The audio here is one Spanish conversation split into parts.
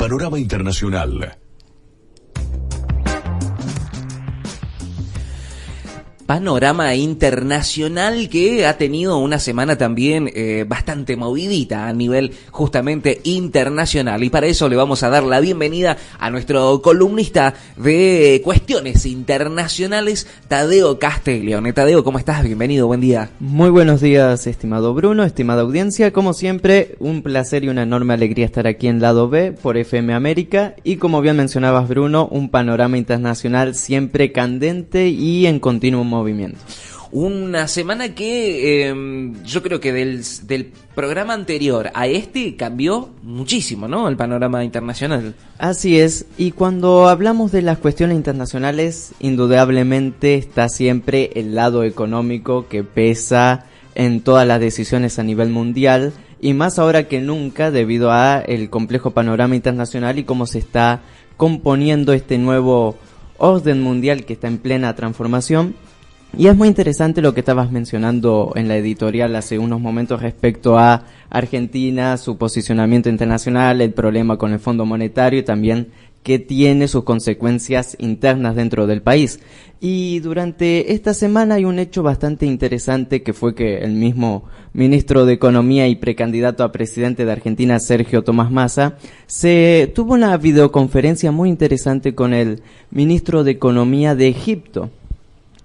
Panorama Internacional. Panorama internacional que ha tenido una semana también bastante movidita a nivel justamente internacional, y para eso le vamos a dar la bienvenida a nuestro columnista de cuestiones internacionales, Tadeo Castiglione. Tadeo, ¿cómo estás? Bienvenido, buen día. Muy buenos días, estimado Bruno, estimada audiencia. Como siempre, un placer y una enorme alegría estar aquí en Lado B por FM América, y como bien mencionabas, Bruno, un panorama internacional siempre candente y en continuo movimiento. Una semana que yo creo que del programa anterior a este cambió muchísimo, ¿no? El panorama internacional. Así es, y cuando hablamos de las cuestiones internacionales, indudablemente está siempre el lado económico que pesa en todas las decisiones a nivel mundial, y más ahora que nunca debido a el complejo panorama internacional y cómo se está componiendo este nuevo orden mundial que está en plena transformación. Y es muy interesante lo que estabas mencionando en la editorial hace unos momentos respecto a Argentina, su posicionamiento internacional, el problema con el Fondo Monetario y también que tiene sus consecuencias internas dentro del país. Y durante esta semana hay un hecho bastante interesante, que fue que el mismo ministro de Economía y precandidato a presidente de Argentina, Sergio Tomás Massa, se tuvo una videoconferencia muy interesante con el ministro de Economía de Egipto.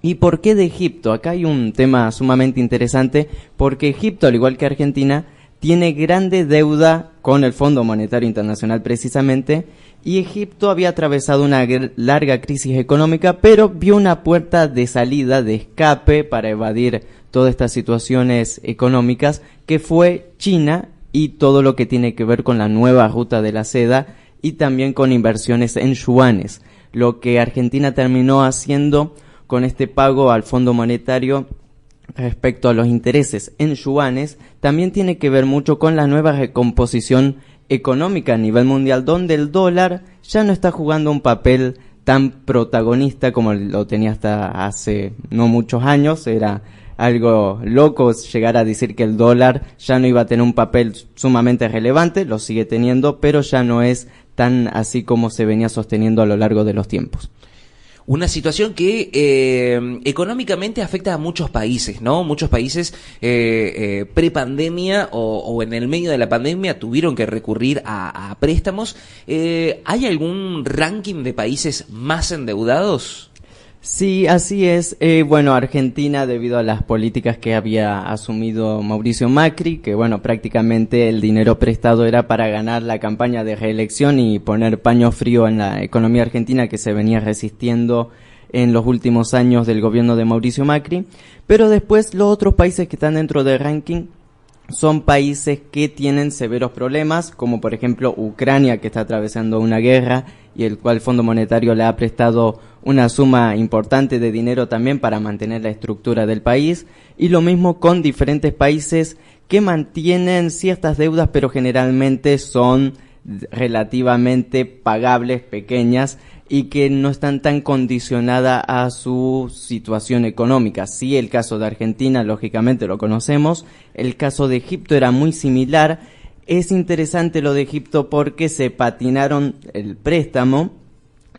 ¿Y por qué de Egipto? Acá hay un tema sumamente interesante, porque Egipto, al igual que Argentina, tiene grande deuda con el Fondo Monetario Internacional precisamente, y Egipto había atravesado una larga crisis económica, pero vio una puerta de salida, de escape para evadir todas estas situaciones económicas, que fue China y todo lo que tiene que ver con la nueva ruta de la seda y también con inversiones en yuanes. Lo que Argentina terminó haciendo con este pago al Fondo Monetario respecto a los intereses en yuanes también tiene que ver mucho con la nueva recomposición económica a nivel mundial, donde el dólar ya no está jugando un papel tan protagonista como lo tenía hasta hace no muchos años. Era algo loco llegar a decir que el dólar ya no iba a tener un papel sumamente relevante, lo sigue teniendo, pero ya no es tan así como se venía sosteniendo a lo largo de los tiempos. Una situación que económicamente afecta a muchos países, ¿no? Muchos países prepandemia o en el medio de la pandemia tuvieron que recurrir a préstamos. ¿Hay algún ranking de países más endeudados? Sí, así es. Bueno, Argentina, debido a las políticas que había asumido Mauricio Macri, que bueno, prácticamente el dinero prestado era para ganar la campaña de reelección y poner paño frío en la economía argentina, que se venía resistiendo en los últimos años del gobierno de Mauricio Macri. Pero después los otros países que están dentro del ranking son países que tienen severos problemas, como por ejemplo Ucrania, que está atravesando una guerra y el cual Fondo Monetario le ha prestado una suma importante de dinero también para mantener la estructura del país, y lo mismo con diferentes países que mantienen ciertas deudas, pero generalmente son relativamente pagables, pequeñas, y que no están tan condicionadas a su situación económica. Sí, el caso de Argentina, lógicamente lo conocemos. El caso de Egipto era muy similar. Es interesante lo de Egipto porque se patinaron el préstamo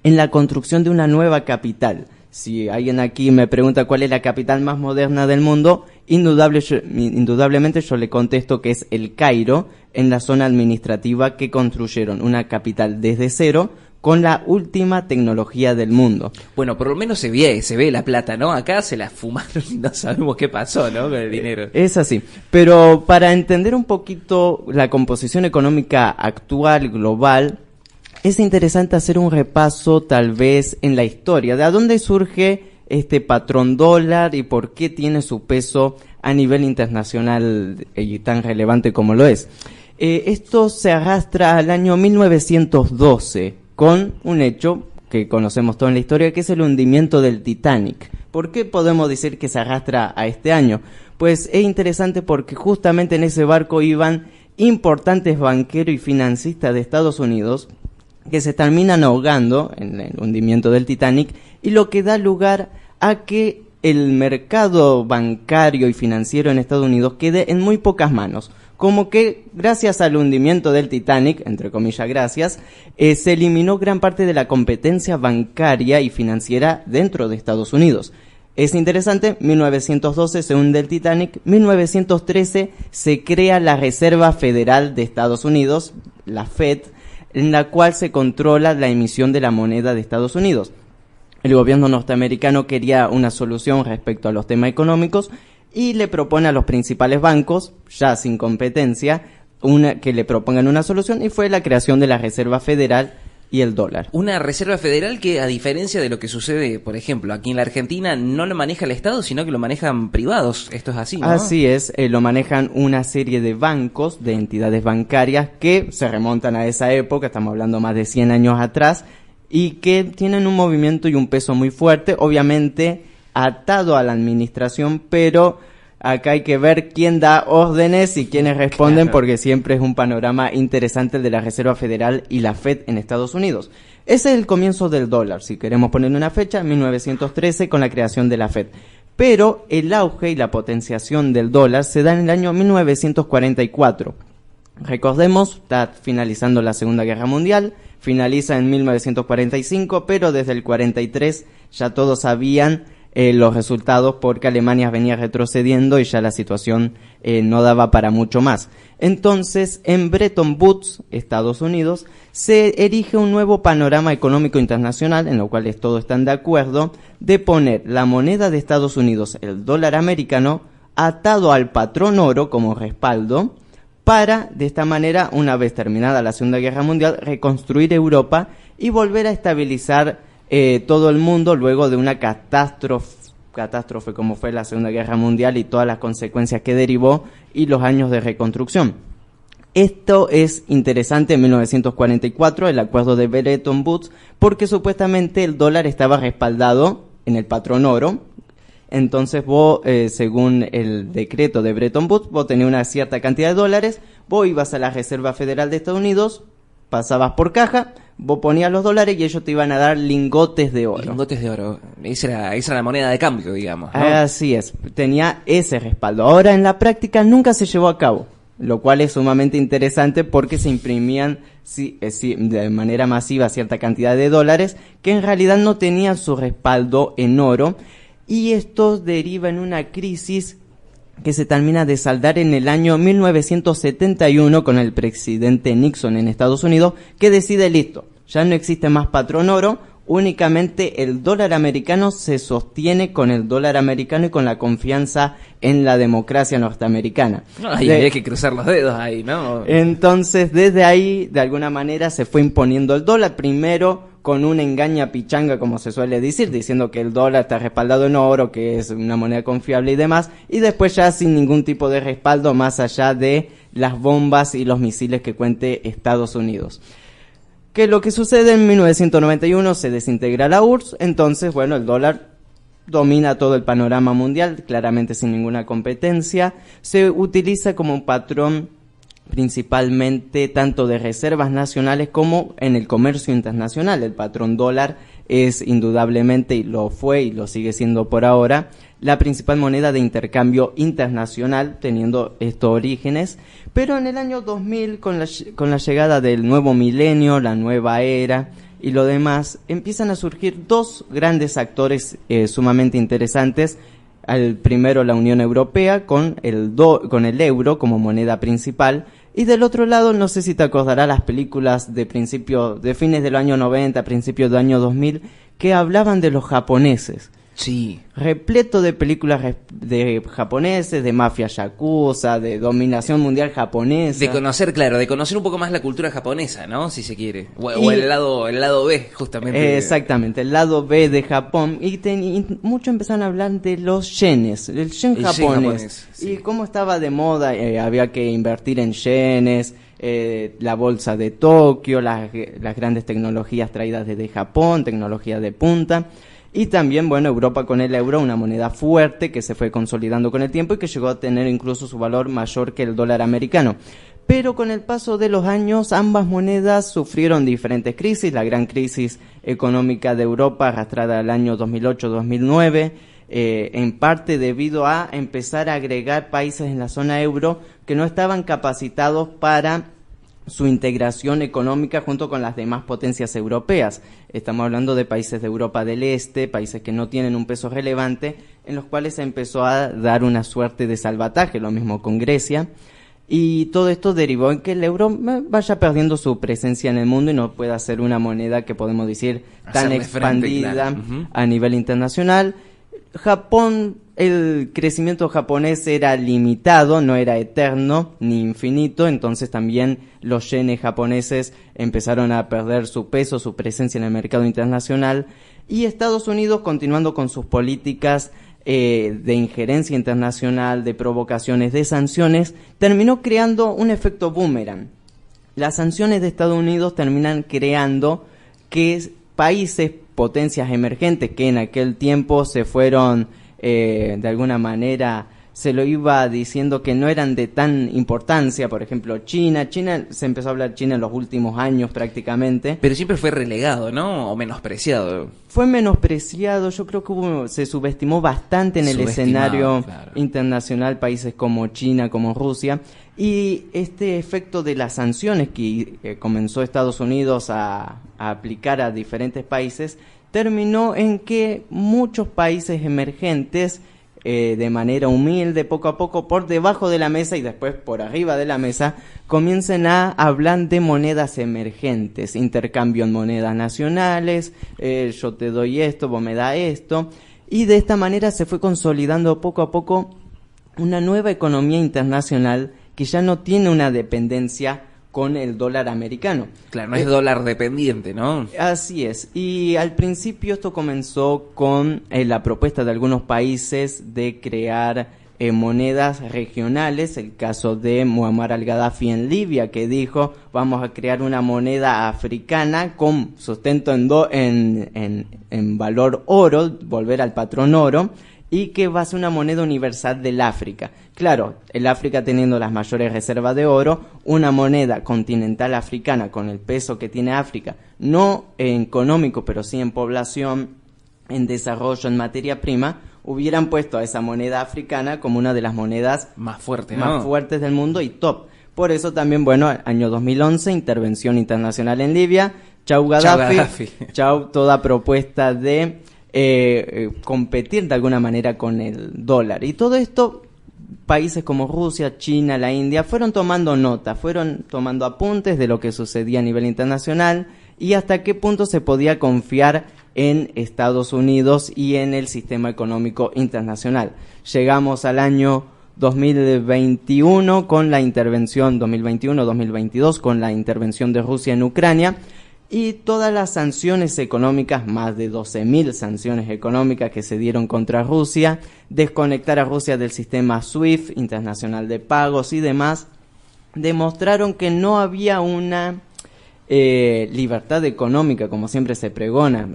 en la construcción de una nueva capital. Si alguien aquí me pregunta cuál es la capital más moderna del mundo, indudablemente yo le contesto que es El Cairo, en la zona administrativa que construyeron una capital desde cero, con la última tecnología del mundo. Bueno, por lo menos se ve la plata, ¿no? Acá se la fumaron y no sabemos qué pasó, ¿no? Con el dinero. Es así. Pero para entender un poquito la composición económica actual, global, es interesante hacer un repaso tal vez en la historia. ¿De dónde surge este patrón dólar y por qué tiene su peso a nivel internacional y tan relevante como lo es? Esto se arrastra al año 1912. Con un hecho que conocemos toda en la historia, que es el hundimiento del Titanic. ¿Por qué podemos decir que se arrastra a este año? Pues es interesante porque justamente en ese barco iban importantes banqueros y financistas de Estados Unidos que se terminan ahogando en el hundimiento del Titanic, y lo que da lugar a que el mercado bancario y financiero en Estados Unidos quede en muy pocas manos. como que gracias al hundimiento del Titanic, entre comillas gracias, se eliminó gran parte de la competencia bancaria y financiera dentro de Estados Unidos. Es interesante, 1912 se hunde el Titanic, 1913 se crea la Reserva Federal de Estados Unidos, la Fed, en la cual se controla la emisión de la moneda de Estados Unidos. El gobierno norteamericano quería una solución respecto a los temas económicos y le propone a los principales bancos, ya sin competencia, que le propongan una solución, y fue la creación de la Reserva Federal y el dólar. Una reserva federal que, a diferencia de lo que sucede, por ejemplo, aquí en la Argentina, no lo maneja el Estado, sino que lo manejan privados. Esto es así, ¿no? Así es, lo manejan una serie de bancos, de entidades bancarias que se remontan a esa época, estamos hablando más de 100 años atrás, y que tienen un movimiento y un peso muy fuerte, obviamente atado a la administración, pero acá hay que ver quién da órdenes y quiénes responden, porque siempre es un panorama interesante el de la Reserva Federal y la Fed en Estados Unidos. Ese es el comienzo del dólar, si queremos ponerle una fecha, 1913 con la creación de la Fed. Pero el auge y la potenciación del dólar se da en el año 1944. Recordemos, está finalizando la Segunda Guerra Mundial, finaliza en 1945, pero desde el 43 ya todos sabían los resultados, porque Alemania venía retrocediendo y ya la situación no daba para mucho más. Entonces, en Bretton Woods, Estados Unidos, se erige un nuevo panorama económico internacional, en lo cual todos están de acuerdo, de poner la moneda de Estados Unidos, el dólar americano, atado al patrón oro como respaldo, para, de esta manera, una vez terminada la Segunda Guerra Mundial, reconstruir Europa y volver a estabilizar todo el mundo luego de una catástrofe como fue la Segunda Guerra Mundial y todas las consecuencias que derivó y los años de reconstrucción. Esto es interesante en 1944, el acuerdo de Bretton Woods, porque supuestamente el dólar estaba respaldado en el patrón oro. Entonces vos, según el decreto de Bretton Woods, vos tenías una cierta cantidad de dólares, vos ibas a la Reserva Federal de Estados Unidos, pasabas por caja, vos ponías los dólares y ellos te iban a dar lingotes de oro. Lingotes de oro. Esa era la moneda de cambio, digamos, ¿no? Así es, tenía ese respaldo. Ahora en la práctica nunca se llevó a cabo, lo cual es sumamente interesante porque se imprimían de manera masiva cierta cantidad de dólares que en realidad no tenían su respaldo en oro, y esto deriva en una crisis que se termina de saldar en el año 1971 con el presidente Nixon en Estados Unidos, que decide, listo, ya no existe más patrón oro, únicamente el dólar americano se sostiene con el dólar americano y con la confianza en la democracia norteamericana. Hay que cruzar los dedos ahí, ¿no? Entonces, desde ahí, de alguna manera, se fue imponiendo el dólar, primero con una engaña pichanga, como se suele decir, diciendo que el dólar está respaldado en oro, que es una moneda confiable y demás, y después ya sin ningún tipo de respaldo más allá de las bombas y los misiles que cuente Estados Unidos. Que lo que sucede en 1991, se desintegra la URSS, entonces, bueno, el dólar domina todo el panorama mundial, claramente sin ninguna competencia, se utiliza como un patrón principalmente tanto de reservas nacionales como en el comercio internacional. El patrón dólar es indudablemente, y lo fue y lo sigue siendo por ahora, la principal moneda de intercambio internacional, teniendo estos orígenes. Pero en el año 2000, con la llegada del nuevo milenio, la nueva era y lo demás, empiezan a surgir dos grandes actores sumamente interesantes. Al primero, la Unión Europea con el euro como moneda principal, y del otro lado, no sé si te acordarás las películas de fines del año 90, principios del año 2000, que hablaban de los japoneses. Sí. Repleto de películas de japoneses, de mafia yakuza, de dominación mundial japonesa. De conocer un poco más la cultura japonesa, ¿no? Si se quiere. O el lado B, justamente. Exactamente, el lado B de Japón. Y muchos empezaron a hablar de los yenes, el yen japonés. Sí. Y cómo estaba de moda, había que invertir en yenes, la bolsa de Tokio, las grandes tecnologías traídas desde Japón, tecnología de punta. Y también, bueno, Europa con el euro, una moneda fuerte que se fue consolidando con el tiempo y que llegó a tener incluso su valor mayor que el dólar americano. Pero con el paso de los años, ambas monedas sufrieron diferentes crisis. La gran crisis económica de Europa, arrastrada al año 2008-2009, en parte debido a empezar a agregar países en la zona euro que no estaban capacitados para su integración económica junto con las demás potencias europeas. Estamos hablando de países de Europa del Este, países que no tienen un peso relevante, en los cuales se empezó a dar una suerte de salvataje, lo mismo con Grecia, y todo esto derivó en que el euro vaya perdiendo su presencia en el mundo y no pueda ser una moneda que podemos decir tan hacerle expandida frente, claro. a nivel internacional. Japón, el crecimiento japonés era limitado, no era eterno ni infinito, entonces también los yenes japoneses empezaron a perder su peso, su presencia en el mercado internacional, y Estados Unidos, continuando con sus políticas de injerencia internacional, de provocaciones, de sanciones, terminó creando un efecto boomerang. Las sanciones de Estados Unidos terminan creando que países, potencias emergentes que en aquel tiempo se fueron, de alguna manera, se lo iba diciendo que no eran de tan importancia, por ejemplo China, se empezó a hablar China en los últimos años prácticamente. Pero siempre fue relegado, ¿no? O menospreciado. Fue menospreciado, yo creo que se subestimó bastante en el escenario claro. internacional países como China, como Rusia, y este efecto de las sanciones que comenzó Estados Unidos a aplicar a diferentes países, terminó en que muchos países emergentes, de manera humilde, poco a poco, por debajo de la mesa y después por arriba de la mesa, comiencen a hablar de monedas emergentes, intercambio en monedas nacionales, yo te doy esto, vos me das esto, y de esta manera se fue consolidando poco a poco una nueva economía internacional que ya no tiene una dependencia con el dólar americano. Claro, no es dólar dependiente, ¿no? Así es. Y al principio esto comenzó con la propuesta de algunos países de crear monedas regionales. El caso de Muammar al-Gaddafi en Libia, que dijo, vamos a crear una moneda africana con sustento en valor oro, volver al patrón oro, y que va a ser una moneda universal del África. Claro, el África teniendo las mayores reservas de oro, una moneda continental africana con el peso que tiene África, no económico, pero sí en población, en desarrollo, en materia prima, hubieran puesto a esa moneda africana como una de las monedas más fuertes del mundo y top. Por eso también, bueno, año 2011, intervención internacional en Libia, chau Gaddafi, chau toda propuesta de competir de alguna manera con el dólar. Y todo esto, países como Rusia, China, la India, fueron tomando nota, fueron tomando apuntes de lo que sucedía a nivel internacional y hasta qué punto se podía confiar en Estados Unidos y en el sistema económico internacional. Llegamos al año 2021 con la intervención, 2021-2022 con la intervención de Rusia en Ucrania, y todas las sanciones económicas, más de 12.000 sanciones económicas que se dieron contra Rusia, desconectar a Rusia del sistema SWIFT, internacional de pagos y demás, demostraron que no había una libertad económica, como siempre se pregona,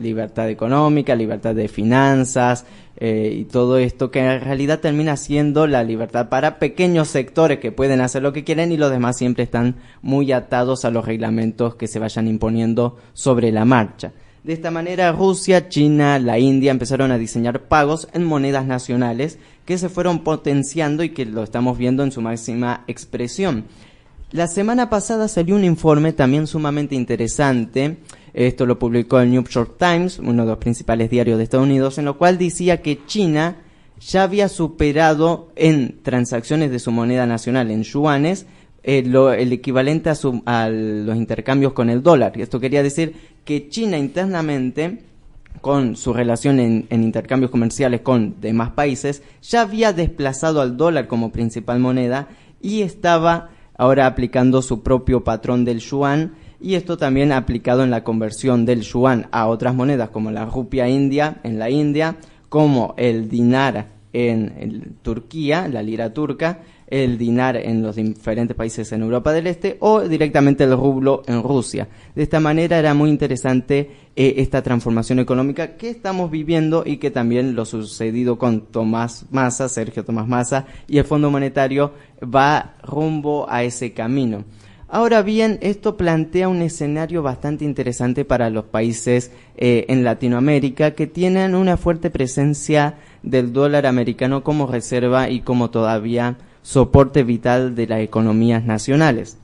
libertad económica, libertad de finanzas, y todo esto que en realidad termina siendo la libertad para pequeños sectores que pueden hacer lo que quieren y los demás siempre están muy atados a los reglamentos que se vayan imponiendo sobre la marcha. De esta manera Rusia, China, la India empezaron a diseñar pagos en monedas nacionales que se fueron potenciando y que lo estamos viendo en su máxima expresión. La semana pasada salió un informe también sumamente interesante, esto lo publicó el New York Times, uno de los principales diarios de Estados Unidos, en lo cual decía que China ya había superado en transacciones de su moneda nacional, en yuanes, el equivalente a los intercambios con el dólar. Esto quería decir que China internamente, con su relación en intercambios comerciales con demás países, ya había desplazado al dólar como principal moneda y estaba ahora aplicando su propio patrón del yuan, y esto también aplicado en la conversión del yuan a otras monedas como la rupia india en la India, como el dinar en Turquía, la lira turca, el dinar en los diferentes países en Europa del Este o directamente el rublo en Rusia. De esta manera era muy interesante esta transformación económica que estamos viviendo y que también lo sucedido con Sergio Tomás Massa, y el Fondo Monetario va rumbo a ese camino. Ahora bien, esto plantea un escenario bastante interesante para los países en Latinoamérica que tienen una fuerte presencia del dólar americano como reserva y como todavía soporte vital de las economías nacionales.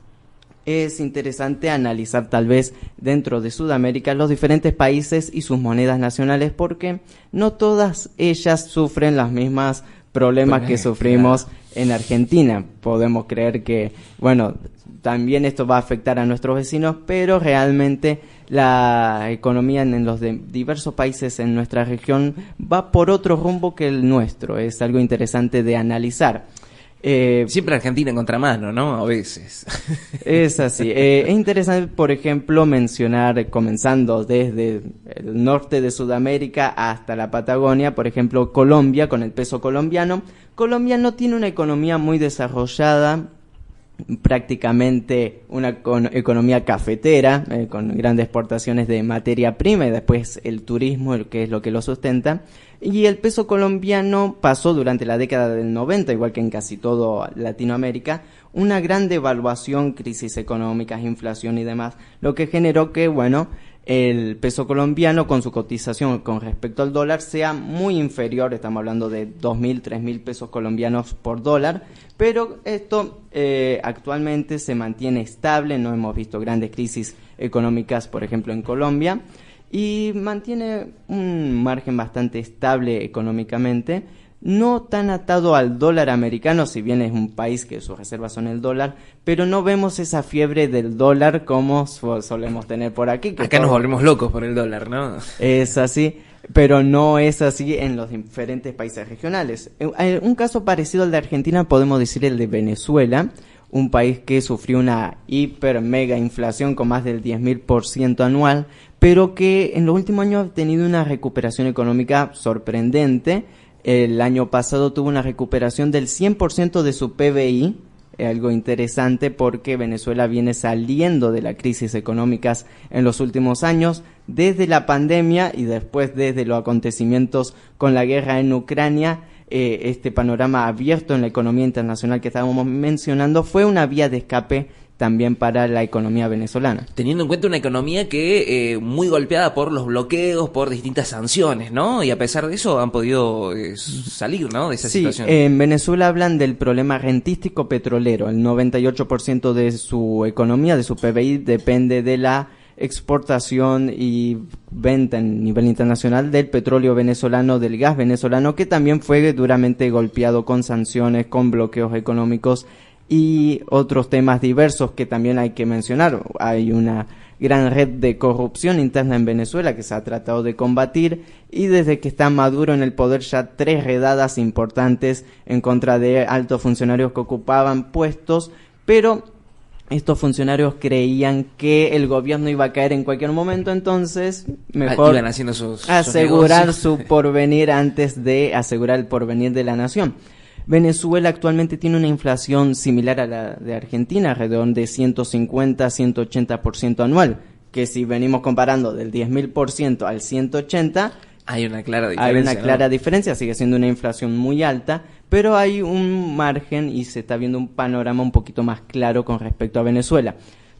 Es interesante analizar tal vez dentro de Sudamérica los diferentes países y sus monedas nacionales porque no todas ellas sufren las mismas problemas que sufrimos en Argentina. Podemos creer que, bueno, también esto va a afectar a nuestros vecinos, pero realmente la economía en los diversos países en nuestra región va por otro rumbo que el nuestro. Es algo interesante de analizar. Siempre Argentina en contramano, ¿no? A veces. Es así. Es interesante, por ejemplo, mencionar, comenzando desde el norte de Sudamérica hasta la Patagonia, por ejemplo, Colombia, con el peso colombiano. Colombia no tiene una economía muy desarrollada, prácticamente una economía cafetera, con grandes exportaciones de materia prima y después el turismo, que es lo que lo sustenta. Y el peso colombiano pasó durante la década del 90, igual que en casi todo Latinoamérica, una gran devaluación, crisis económicas, inflación y demás, lo que generó que, bueno, el peso colombiano con su cotización con respecto al dólar sea muy inferior, estamos hablando de 2.000, 3.000 pesos colombianos por dólar, pero esto actualmente se mantiene estable, no hemos visto grandes crisis económicas, por ejemplo, en Colombia, y mantiene un margen bastante estable económicamente, no tan atado al dólar americano, si bien es un país que sus reservas son el dólar, pero no vemos esa fiebre del dólar como solemos tener por aquí. Que acá nos volvemos locos por el dólar, ¿no? Es así, pero no es así en los diferentes países regionales. Un caso parecido al de Argentina podemos decir el de Venezuela, un país que sufrió una hiper mega inflación con más del 10.000% anual, pero que en los últimos años ha tenido una recuperación económica sorprendente. El año pasado tuvo una recuperación del 100% de su PBI, algo interesante porque Venezuela viene saliendo de las crisis económicas en los últimos años, desde la pandemia y después desde los acontecimientos con la guerra en Ucrania. Este panorama abierto en la economía internacional que estábamos mencionando fue una vía de escape también para la economía venezolana. Teniendo en cuenta una economía que muy golpeada por los bloqueos, por distintas sanciones, ¿no? Y a pesar de eso han podido salir, ¿no? De esa situación. Sí, en Venezuela hablan del problema rentístico petrolero. El 98% de su economía, de su PBI, depende de la exportación y venta en nivel internacional del petróleo venezolano, del gas venezolano, que también fue duramente golpeado con sanciones, con bloqueos económicos y otros temas diversos que también hay que mencionar. Hay una gran red de corrupción interna en Venezuela que se ha tratado de combatir y desde que está Maduro en el poder ya 3 redadas importantes en contra de altos funcionarios que ocupaban puestos, pero estos funcionarios creían que el gobierno iba a caer en cualquier momento, entonces mejor iban haciendo sus asegurar su porvenir antes de asegurar el porvenir de la nación. Venezuela actualmente tiene una inflación similar a la de Argentina, alrededor de 150-180% anual, que si venimos comparando del 10.000% al 180%, hay una clara diferencia. Hay una clara diferencia, sigue siendo una inflación muy alta, pero hay un margen y se está viendo un panorama un poquito más claro con respecto a Venezuela.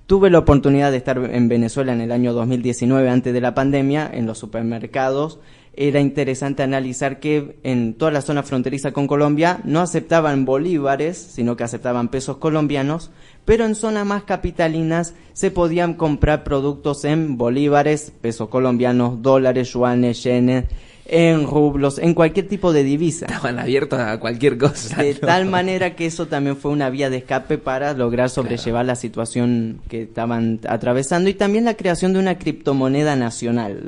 Tuve la oportunidad de estar en Venezuela en el año 2019, antes de la pandemia, en los supermercados. Era interesante analizar que en toda la zona fronteriza con Colombia no aceptaban bolívares, sino que aceptaban pesos colombianos, pero en zonas más capitalinas se podían comprar productos en bolívares, pesos colombianos, dólares, yuanes, yenes, en rublos, en cualquier tipo de divisa. Estaban abiertos a cualquier cosa. De tal manera que eso también fue una vía de escape para lograr sobrellevar la situación que estaban atravesando y también la creación de una criptomoneda nacional.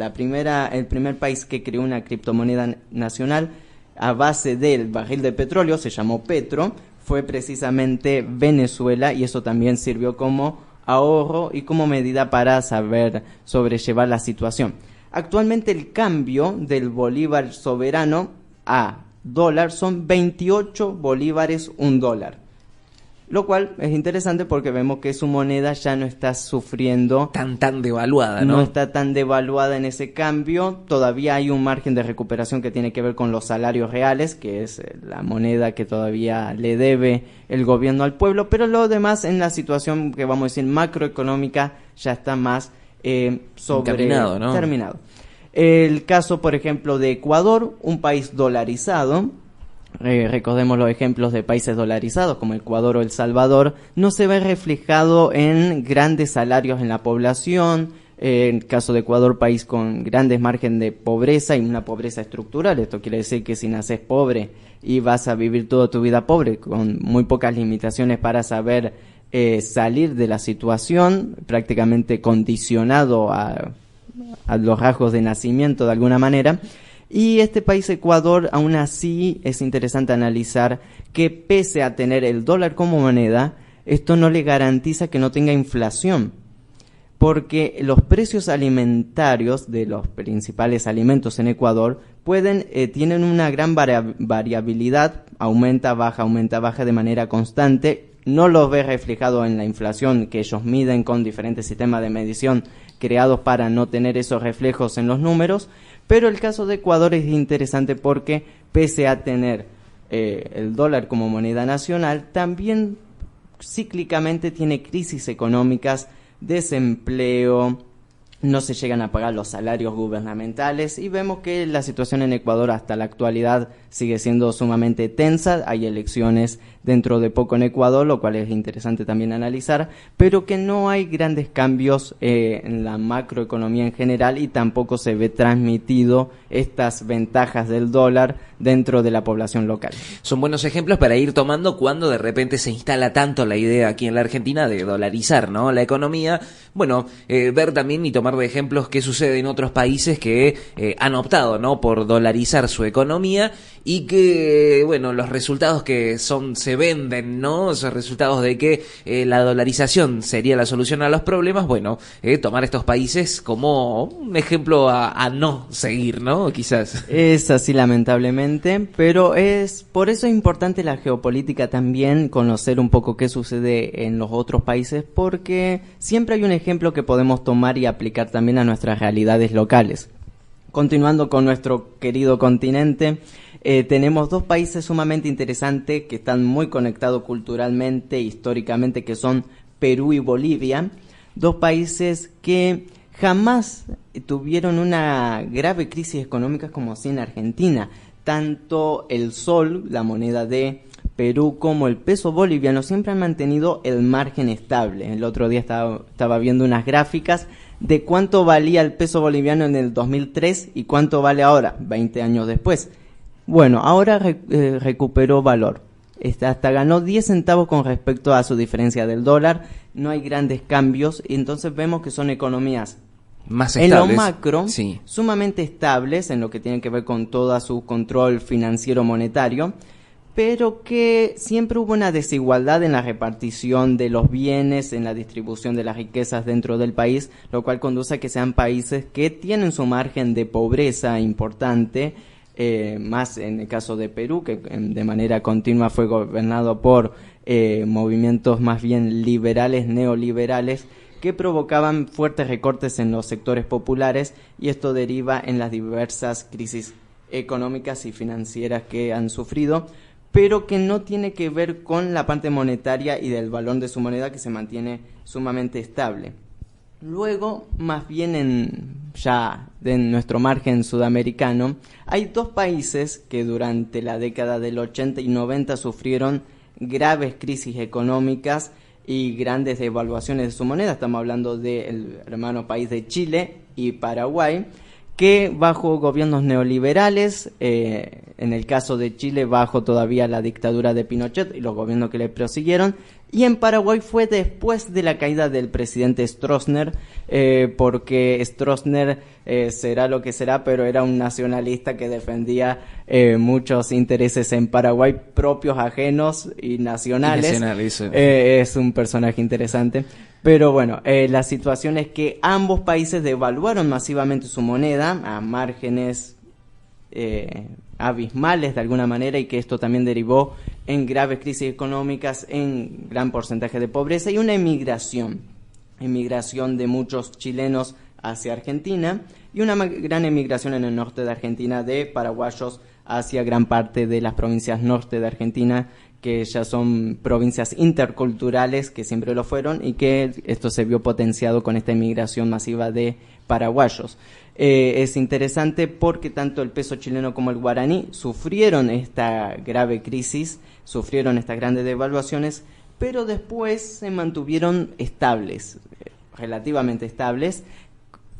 El primer país que creó una criptomoneda nacional a base del barril de petróleo, se llamó Petro, fue precisamente Venezuela y eso también sirvió como ahorro y como medida para saber sobrellevar la situación. Actualmente el cambio del bolívar soberano a dólar son 28 bolívares un dólar, lo cual es interesante porque vemos que su moneda ya no está sufriendo tan devaluada, ¿no? No está tan devaluada en ese cambio. Todavía hay un margen de recuperación que tiene que ver con los salarios reales, que es la moneda que todavía le debe el gobierno al pueblo, pero lo demás en la situación que vamos a decir macroeconómica ya está más terminado, ¿no? Terminado. El caso, por ejemplo, de Ecuador, un país dolarizado, recordemos los ejemplos de países dolarizados como Ecuador o El Salvador, no se ve reflejado en grandes salarios en la población. En el caso de Ecuador, país con grandes márgenes de pobreza y una pobreza estructural. Esto quiere decir que si naces pobre y vas a vivir toda tu vida pobre, con muy pocas limitaciones para saber salir de la situación, prácticamente condicionado a los rasgos de nacimiento de alguna manera. Y este país, Ecuador, aún así es interesante analizar que pese a tener el dólar como moneda, esto no le garantiza que no tenga inflación, porque los precios alimentarios de los principales alimentos en Ecuador tienen una gran variabilidad, aumenta, baja de manera constante. No lo ve reflejado en la inflación que ellos miden con diferentes sistemas de medición creados para no tener esos reflejos en los números. Pero el caso de Ecuador es interesante porque, pese a tener el dólar como moneda nacional, también cíclicamente tiene crisis económicas, desempleo, no se llegan a pagar los salarios gubernamentales y vemos que la situación en Ecuador hasta la actualidad sigue siendo sumamente tensa. Hay elecciones dentro de poco en Ecuador, lo cual es interesante también analizar, pero que no hay grandes cambios en la macroeconomía en general y tampoco se ve transmitido estas ventajas del dólar dentro de la población local. Son buenos ejemplos para ir tomando cuando de repente se instala tanto la idea aquí en la Argentina de dolarizar, ¿no?, la economía. Bueno, ver también y tomar de ejemplos qué sucede en otros países que han optado, ¿no?, por dolarizar su economía y que, bueno, los resultados que se venden, ¿no?, esos resultados de que la dolarización sería la solución a los problemas. Bueno, tomar estos países como un ejemplo a no seguir, ¿no?, quizás. Es así, lamentablemente, pero por eso es importante la geopolítica también, conocer un poco qué sucede en los otros países, porque siempre hay un ejemplo que podemos tomar y aplicar también a nuestras realidades locales. Continuando con nuestro querido continente, tenemos dos países sumamente interesantes que están muy conectados culturalmente, históricamente, que son Perú y Bolivia. Dos países que jamás tuvieron una grave crisis económica como así en Argentina. Tanto el sol, la moneda de Perú, como el peso boliviano siempre han mantenido el margen estable. El otro día estaba viendo unas gráficas de cuánto valía el peso boliviano en el 2003 y cuánto vale ahora, 20 años después. Bueno, ahora recuperó valor. Hasta ganó 10 centavos con respecto a su diferencia del dólar. No hay grandes cambios y entonces vemos que son economías más estables, en lo macro, sí, sumamente estables en lo que tiene que ver con todo su control financiero monetario, pero que siempre hubo una desigualdad en la repartición de los bienes, en la distribución de las riquezas dentro del país, lo cual conduce a que sean países que tienen su margen de pobreza importante, más en el caso de Perú, que de manera continua fue gobernado por movimientos más bien liberales, neoliberales, que provocaban fuertes recortes en los sectores populares, y esto deriva en las diversas crisis económicas y financieras que han sufrido, pero que no tiene que ver con la parte monetaria y del valor de su moneda, que se mantiene sumamente estable. Luego, más bien en nuestro margen sudamericano, hay dos países que durante la década del 80 y 90 sufrieron graves crisis económicas y grandes devaluaciones de su moneda. Estamos hablando del hermano país de Chile y Paraguay, que bajo gobiernos neoliberales, en el caso de Chile bajo todavía la dictadura de Pinochet y los gobiernos que le prosiguieron, y en Paraguay fue después de la caída del presidente Stroessner, porque Stroessner será lo que será, pero era un nacionalista que defendía muchos intereses en Paraguay propios, ajenos y nacionales. Es un personaje interesante. Pero bueno, la situación es que ambos países devaluaron masivamente su moneda a márgenes abismales de alguna manera, y que esto también derivó en graves crisis económicas, en gran porcentaje de pobreza y una emigración de muchos chilenos hacia Argentina, y una gran emigración en el norte de Argentina de paraguayos hacia gran parte de las provincias norte de Argentina, que ya son provincias interculturales, que siempre lo fueron, y que esto se vio potenciado con esta inmigración masiva de paraguayos. Es interesante porque tanto el peso chileno como el guaraní sufrieron esta grave crisis, sufrieron estas grandes devaluaciones, pero después se mantuvieron estables, relativamente estables,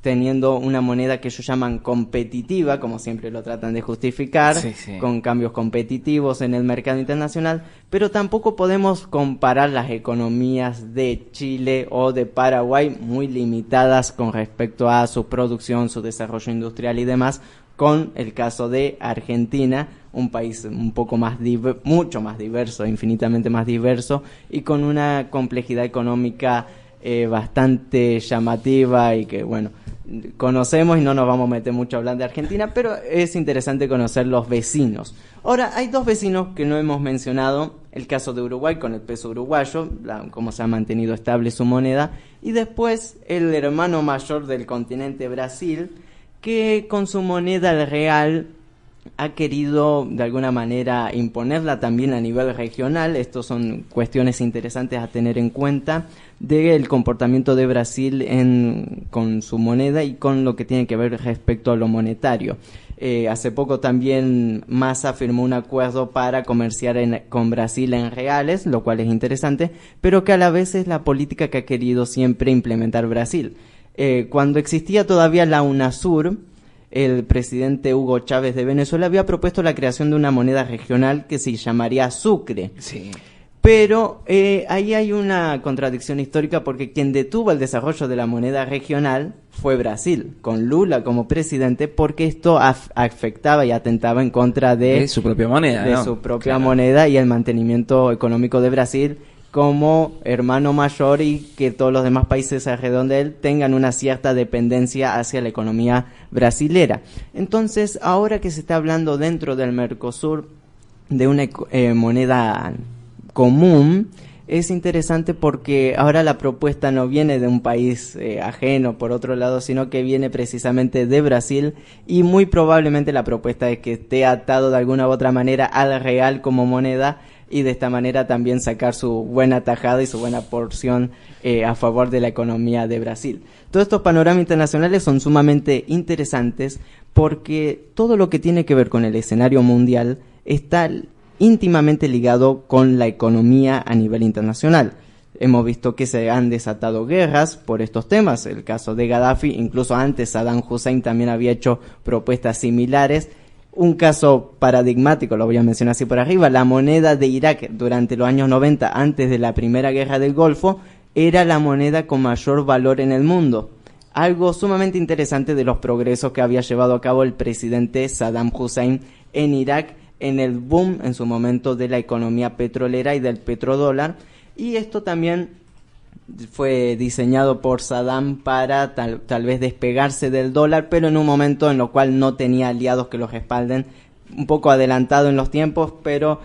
teniendo una moneda que ellos llaman competitiva, como siempre lo tratan de justificar, con cambios competitivos en el mercado internacional, pero tampoco podemos comparar las economías de Chile o de Paraguay, muy limitadas con respecto a su producción, su desarrollo industrial y demás, con el caso de Argentina, un país un poco más mucho más diverso, infinitamente más diverso, y con una complejidad económica bastante llamativa y que, bueno, conocemos y no nos vamos a meter mucho a hablar de Argentina, pero es interesante conocer los vecinos. Ahora, hay dos vecinos que no hemos mencionado, el caso de Uruguay con el peso uruguayo, cómo se ha mantenido estable su moneda, y después el hermano mayor del continente, Brasil, que con su moneda el real ha querido de alguna manera imponerla también a nivel regional. Estos son cuestiones interesantes a tener en cuenta del comportamiento de Brasil con su moneda y con lo que tiene que ver respecto a lo monetario. Hace poco también Massa firmó un acuerdo para comerciar con Brasil en reales, lo cual es interesante, pero que a la vez es la política que ha querido siempre implementar Brasil. Cuando existía todavía la UNASUR, el presidente Hugo Chávez de Venezuela había propuesto la creación de una moneda regional que se llamaría Sucre. Sí. Pero ahí hay una contradicción histórica porque quien detuvo el desarrollo de la moneda regional fue Brasil, con Lula como presidente, porque esto afectaba y atentaba en contra de su propia moneda, de su propia moneda y el mantenimiento económico de Brasil como hermano mayor, y que todos los demás países alrededor de él tengan una cierta dependencia hacia la economía brasilera. Entonces, ahora que se está hablando dentro del Mercosur de una moneda común, es interesante porque ahora la propuesta no viene de un país ajeno, por otro lado, sino que viene precisamente de Brasil, y muy probablemente la propuesta es que esté atado de alguna u otra manera al real como moneda, y de esta manera también sacar su buena tajada y su buena porción a favor de la economía de Brasil. Todos estos panoramas internacionales son sumamente interesantes porque todo lo que tiene que ver con el escenario mundial está íntimamente ligado con la economía a nivel internacional. Hemos visto que se han desatado guerras por estos temas, el caso de Gaddafi, incluso antes Saddam Hussein también había hecho propuestas similares. Un caso paradigmático, lo voy a mencionar así por arriba, la moneda de Irak durante los años 90, antes de la Primera Guerra del Golfo, era la moneda con mayor valor en el mundo. Algo sumamente interesante de los progresos que había llevado a cabo el presidente Saddam Hussein en Irak, en el boom en su momento de la economía petrolera y del petrodólar, y esto también fue diseñado por Saddam para tal vez despegarse del dólar, pero en un momento en el cual no tenía aliados que los respalden, un poco adelantado en los tiempos, pero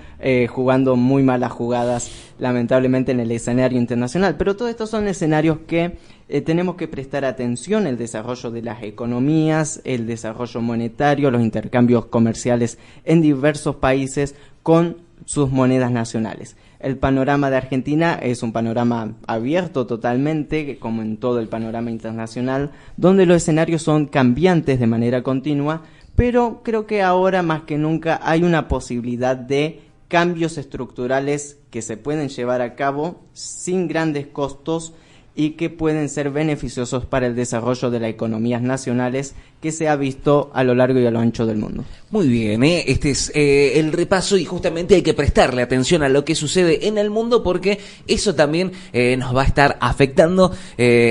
jugando muy malas jugadas lamentablemente en el escenario internacional. Pero todos estos son escenarios que tenemos que prestar atención: el desarrollo de las economías, el desarrollo monetario, los intercambios comerciales en diversos países con sus monedas nacionales. El panorama de Argentina es un panorama abierto totalmente, como en todo el panorama internacional, donde los escenarios son cambiantes de manera continua, pero creo que ahora más que nunca hay una posibilidad de cambios estructurales que se pueden llevar a cabo sin grandes costos y que pueden ser beneficiosos para el desarrollo de las economías nacionales que se ha visto a lo largo y a lo ancho del mundo. Muy bien, este es el repaso, y justamente hay que prestarle atención a lo que sucede en el mundo, porque eso también nos va a estar afectando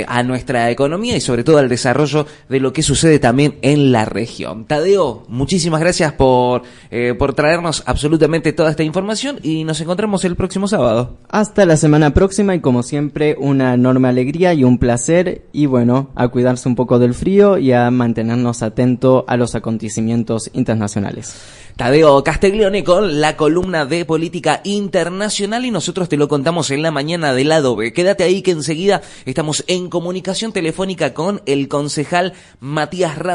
a nuestra economía y sobre todo al desarrollo de lo que sucede también en la región. Tadeo, muchísimas gracias por traernos absolutamente toda esta información, y nos encontramos el próximo sábado. Hasta la semana próxima, y como siempre una enorme alegría y un placer, y bueno, a cuidarse un poco del frío y a mantenernos atentos a los acontecimientos internacionales. Tadeo Castiglione con la columna de política internacional, y nosotros te lo contamos en la mañana del lado B. Quédate ahí que enseguida estamos en comunicación telefónica con el concejal Matías Ramos.